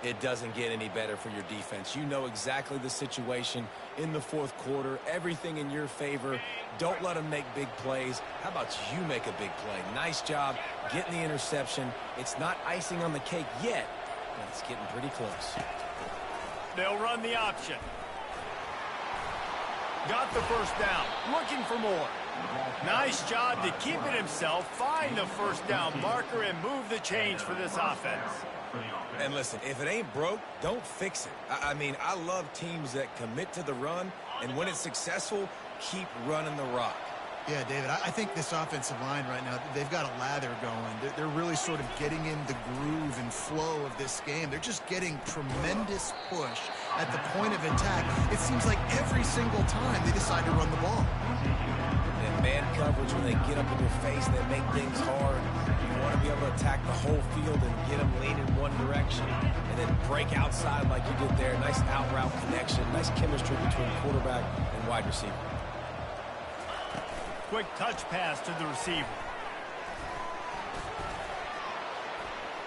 S2: It doesn't get any better for your defense. You know exactly the situation in the fourth quarter, everything in your favor. Don't let them make big plays. How about you make a big play? Nice job getting the interception. It's not icing on the cake yet, but it's getting pretty close.
S1: They'll run the option. Got the first down. Looking for more. Nice job to keep it himself, find the first down marker, and move the chains for this offense.
S2: And listen, if it ain't broke, don't fix it. I mean, I love teams that commit to the run, and when it's successful, keep running the rock.
S3: Yeah, David, I think this offensive line right now, they've got a lather going. They're really sort of getting in the groove and flow of this game. They're just getting tremendous push at the point of attack. It seems like every single time they decide to run the ball.
S2: And man coverage, when they get up in your face, they make things hard. You want to be able to attack the whole field and get them leaning one direction and then break outside like you did there. Nice out-route connection, nice chemistry between quarterback and wide receiver.
S1: Quick touch pass to the receiver.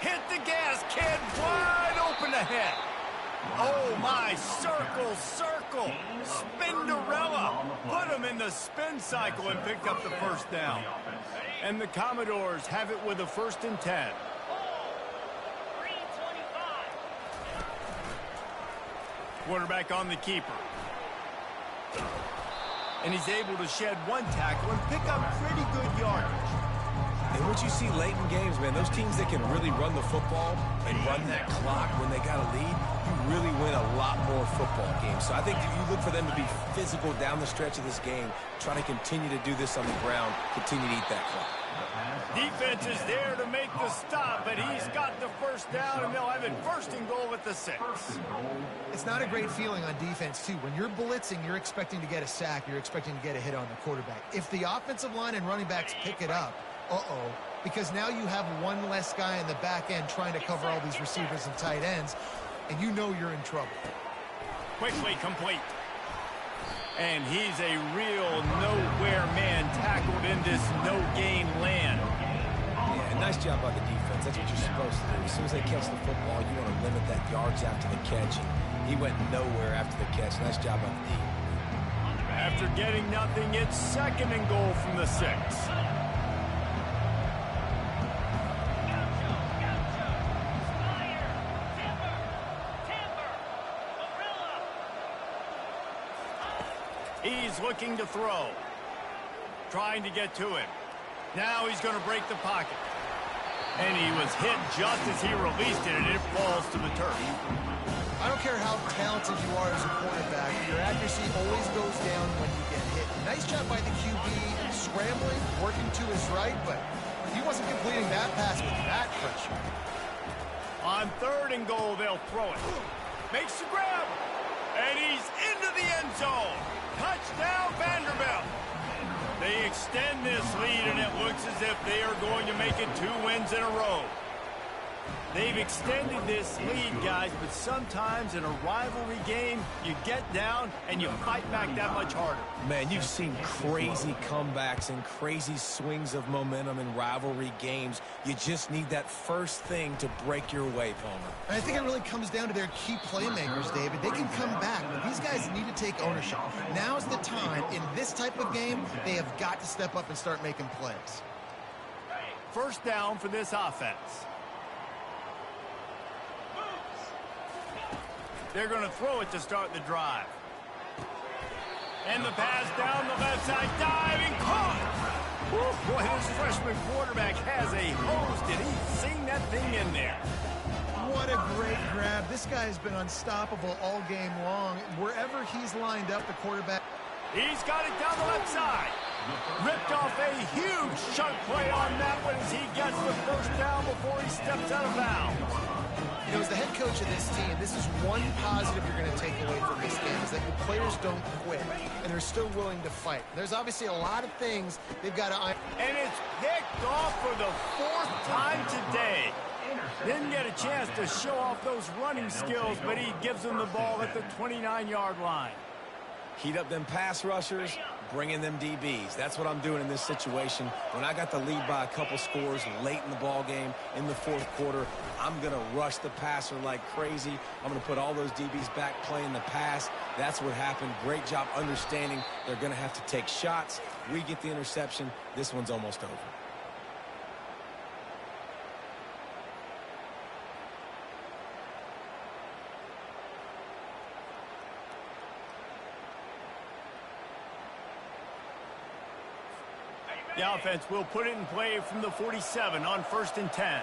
S1: Hit the gas, kid. Wide open ahead. Oh, my. Circle, circle. Spinderella. Put him in the spin cycle and picked up the first down. And the Commodores have it with a 1st and 10. Quarterback on the keeper. And he's able to shed one tackle and pick up pretty good yardage.
S2: And what you see late in games, man, those teams that can really run the football and run that clock when they got a lead, you really win a lot more football games. So I think you look for them to be physical down the stretch of this game, try to continue to do this on the ground, continue to eat that clock.
S1: Defense is there to make the stop, but he's got the first down, and they'll have it 1st and goal at the 6.
S3: It's not a great feeling on defense, too. When you're blitzing, you're expecting to get a sack. You're expecting to get a hit on the quarterback. If the offensive line and running backs pick it up, because now you have one less guy in the back end trying to cover all these receivers and tight ends, and you know you're in trouble.
S1: Quickly complete. And he's a real nowhere man tackled in this no-gain land.
S2: Yeah, nice job by the defense. That's what you're supposed to do. As soon as they catch the football, you want to limit that yards after the catch. And he went nowhere after the catch. Nice job by the D.
S1: After getting nothing, it's 2nd and goal from the 6. He's looking to throw. Trying to get to him. Now he's going to break the pocket. And he was hit just as he released it, and it falls to the turf.
S3: I don't care how talented you are as a quarterback, your accuracy always goes down when you get hit. Nice job by the QB, scrambling, working to his right, but he wasn't completing that pass with that pressure.
S1: On 3rd and goal, they'll throw it. Makes the grab. And he's into the end zone. Touchdown, Vanderbilt. They extend this lead, and it looks as if they are going to make it 2 wins in a row. They've extended this lead, guys, but sometimes in a rivalry game, you get down and you fight back that much harder.
S2: Man, you've seen crazy comebacks and crazy swings of momentum in rivalry games. You just need that first thing to break your way, Palmer.
S3: And I think it really comes down to their key playmakers, David. They can come back, but these guys need to take ownership. Now's the time. In this type of game, they have got to step up and start making plays.
S1: 1st down for this offense. They're going to throw it to start the drive. And the pass down the left side, diving, caught! Woo, boy, this freshman quarterback has a hose. Did he sing that thing in there?
S3: What a great grab. This guy has been unstoppable all game long. Wherever he's lined up, the quarterback...
S1: He's got it down the left side. Ripped off a huge chunk play on that one as he gets the first down before he steps out of bounds.
S3: You know, as the head coach of this team, this is one positive you're going to take away from this game, is that your players don't quit, and they're still willing to fight. There's obviously a lot of things they've got to iron.
S1: And it's picked off for the 4th time today. Didn't get a chance to show off those running skills, but he gives them the ball at the 29-yard line.
S2: Heat up them pass rushers, bring in them DBs. That's what I'm doing in this situation. When I got the lead by a couple scores late in the ball game in the 4th quarter, I'm going to rush the passer like crazy. I'm going to put all those DBs back playing the pass. That's what happened. Great job understanding they're going to have to take shots. We get the interception. This one's almost over.
S1: The offense will put it in play from the 47 on 1st and 10.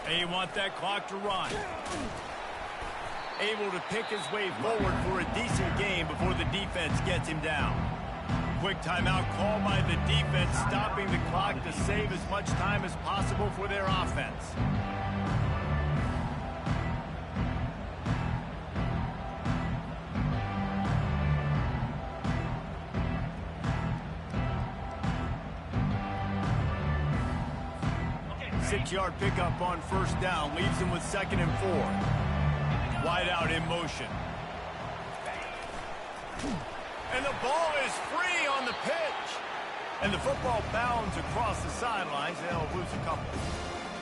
S1: They want that clock to run. Able to pick his way forward for a decent game before the defense gets him down. Quick timeout call by the defense, stopping the clock to save as much time as possible for their offense. Six-yard pickup on 1st down leaves him with 2nd and 4. Wide out in motion. And the ball is free on the pitch. And the football bounds across the sidelines. They'll lose a couple.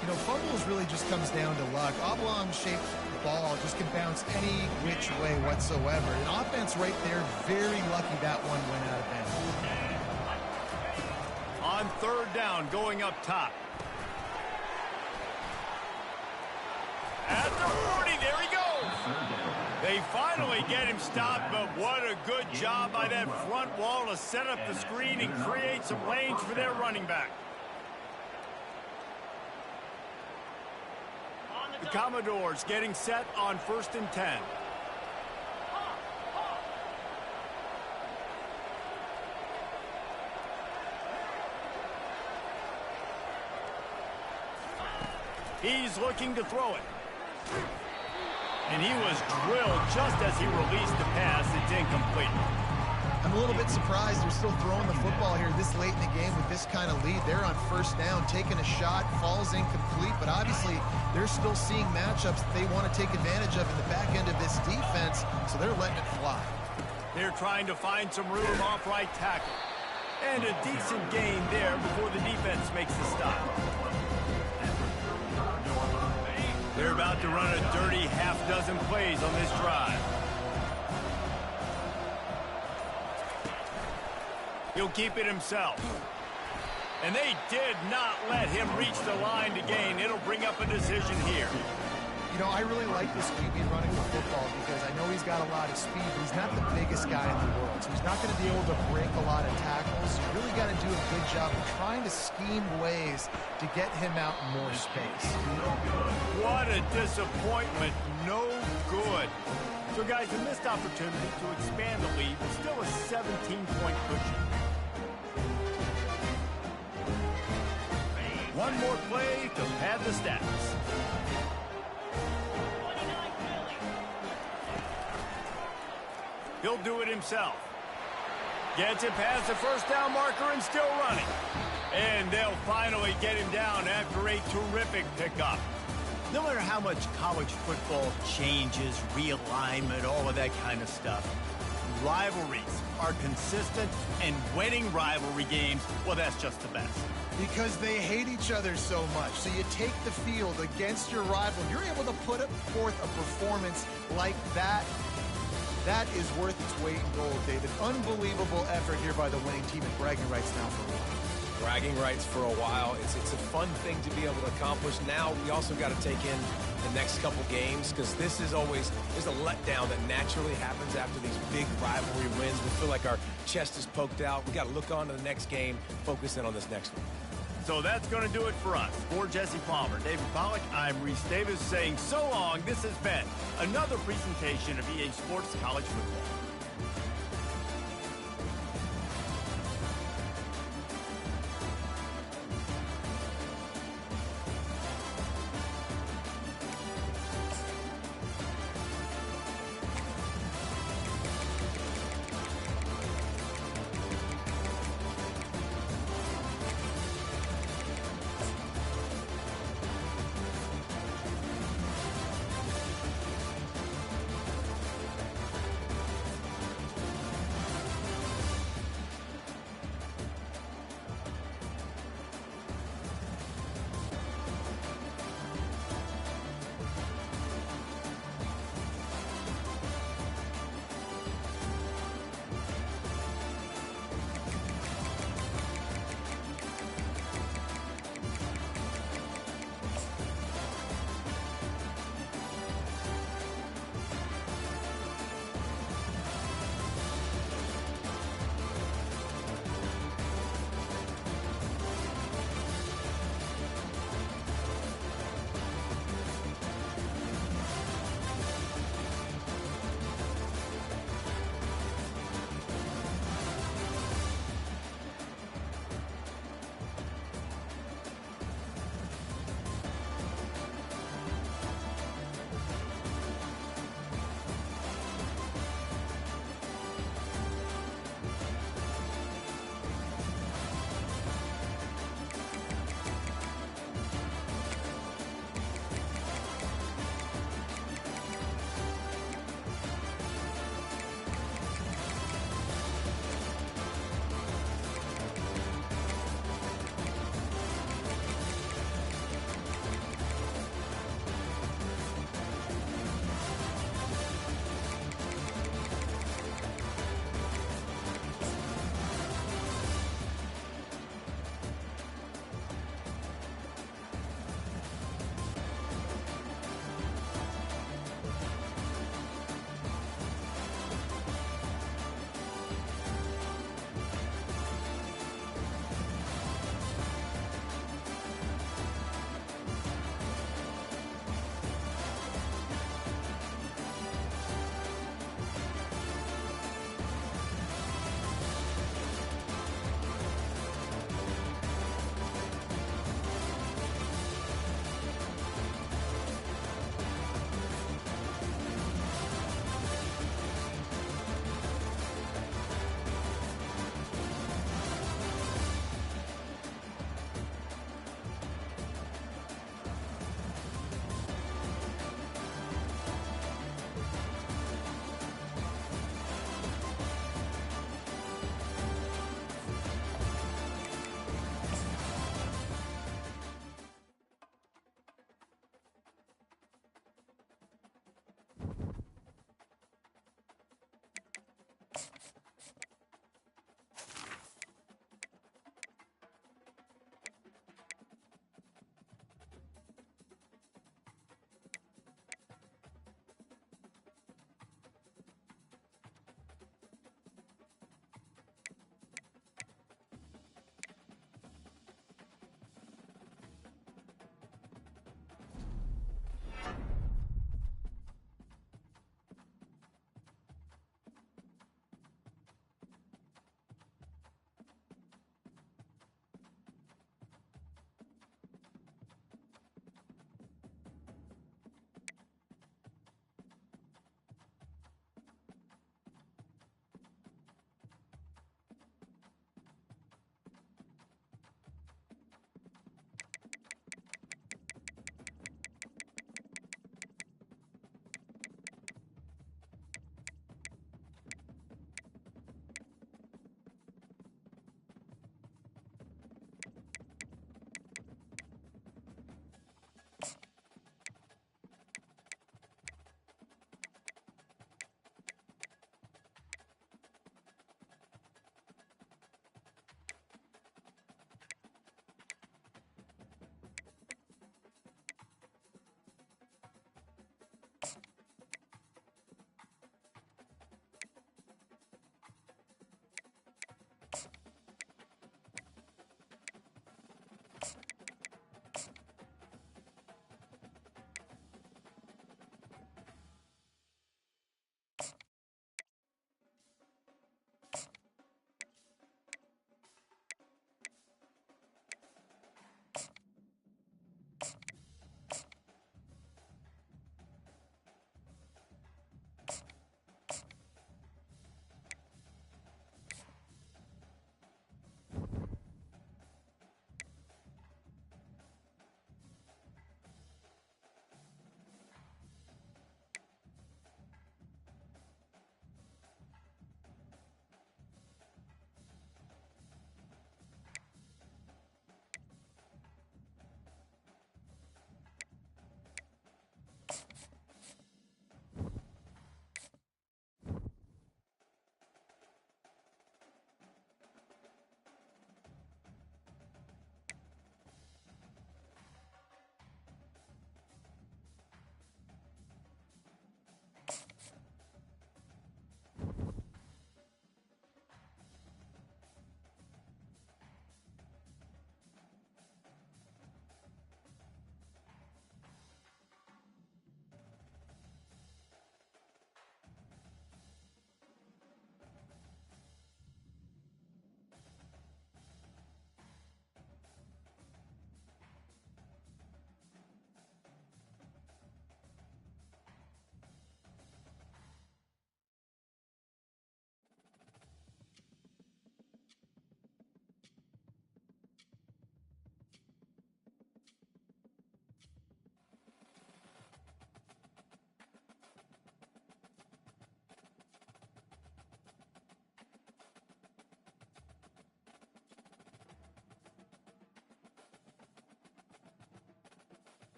S3: You know, fumbles really just comes down to luck. Oblong-shaped ball just can bounce any which way whatsoever. An offense right there, very lucky that one went out of bounds.
S1: On 3rd down, going up top. At the 40, there he goes. They finally get him stopped, but what a good job by that front wall to set up the screen and create some lanes for their running back. The Commodores getting set on 1st and 10. He's looking to throw it. And he was drilled just as he released the pass. It's incomplete.
S3: I'm a little bit surprised they're still throwing the football here this late in the game with this kind of lead. They're on 1st down, taking a shot, falls incomplete, but obviously they're still seeing matchups that they want to take advantage of in the back end of this defense, so they're letting it fly.
S1: They're trying to find some room off right tackle. And a decent gain there before the defense makes the stop. They're about to run a dirty half-dozen plays on this drive. He'll keep it himself. And they did not let him reach the line to gain. It'll bring up a decision here.
S3: You know, I really like this QB running the football because I know he's got a lot of speed, but he's not the biggest guy in the world. So he's not going to be able to break a lot of tackles. You really got to do a good job of trying to scheme ways to get him out in more space.
S1: What a disappointment. No good. So, guys, a missed opportunity to expand the lead, but still a 17-point cushion. One more play to pad the stats. He'll do it himself. Gets it past the 1st down marker and still running. And they'll finally get him down after a terrific pickup. No matter how much college football changes, realignment, all of that kind of stuff, rivalries are consistent, and winning rivalry games, well, that's just the best.
S3: Because they hate each other so much. So you take the field against your rival, you're able to put forth a performance like that. That is worth its weight in gold, David. Unbelievable effort here by the winning team, and bragging rights now for a while.
S2: Bragging rights for a while. It's a fun thing to be able to accomplish. Now we also got to take in the next couple games, because this is always, there's a letdown that naturally happens after these big rivalry wins. We feel like our chest is poked out. We got to look on to the next game, focus in on this next one.
S1: So that's going to do it for us. For Jesse Palmer, David Pollack, I'm Reese Davis saying so long. This has been another presentation of EA Sports College Football.